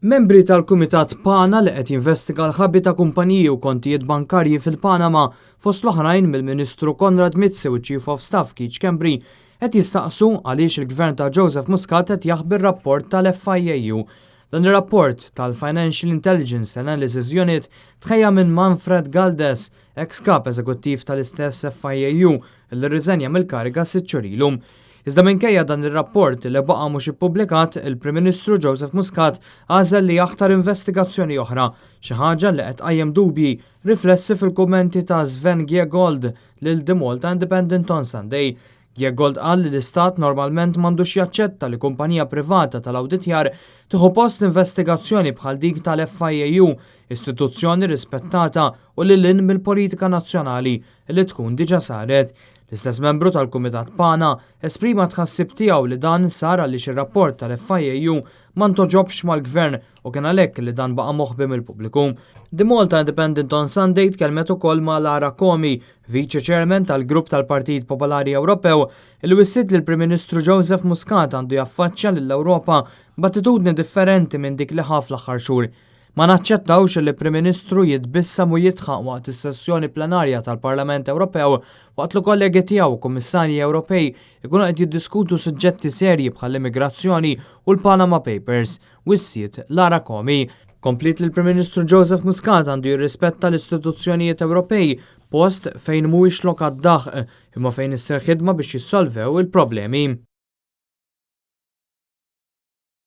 Membri tal-Kumitat PANA li qed jinvestiga l-ħabbi ta' kumpaniji u kontijiet bankarji fil-Panama fost l-oħrajn mill-Ministru Konrad Mizzi u Chief of Staff Keith Schembri qed jistaqsu għaliex il-Gvern ta' Joseph Muscat qed jaħbi r-rapport tal-FIAU. Dan ir-rapport tal-Financial Intelligence Analysis Unit tħejja minn Manfred Galdes, ex-kap eżekuttiv tal-istess FIAU li rriżenja mill-kariga sitt xhur ilu. Iżda minkejja dan ir-rapport li baqa' mhux ippubblikat, il-Prim Ministru Joseph Muscat għażel li jaħtar investigazzjoni oħra, xi ħaġa li qed tqajjem dubji riflessi fil-kummenti ta' Sven Giegold lil The Malta Independent on Sunday. Giegold qal li l-Istat normalment m'għandux jaċċetta li kumpanija privata tal-awditjar tieħu post investigazzjoni bħal dik tal-FIAU, istituzzjoni rispettata u lil mill-politika nazzjonali li tkun diġà saret. L-istess membru tal-Kumitat PANA esprima tħassib tiegħu li dan sar għaliex ir-rapport tal-FIAU ma ntoġobx mal-Gvern u kien għalhekk li dan baqa' moħħbi mill-pubbliku. The Malta Independent on Sunday tkellmet ukoll ma' Lara Comi, Vice Chairman tal-Grupp tal-Partit Popolari Ewropew, li wissit li l-Prim Ministru Joseph Muscat għandu jaffaċċja lill-Ewropa b'attitudni differenti minn dik li ħaf fl-aħħar xhur. Ma naċċettawx li Prim Ministru jitbissam u jitħaq waqt is-sessjoni plenarja tal-Parlament Ewropew waqt li kollegi tiegħu kummissarji Ewropej ikunu qed jiddiskutu suġġetti serji bħal immigrazzjoni u l-Panama Papers, wissiet Lara Comi. Komplit li l-Prim Ministru Joseph Muscat għandu jirrispetta l-istituzzjonijiet Ewropej post fejn mhuwiex lok għad-daħq imma fejn isser ħidma biex jissolvew il-problemi.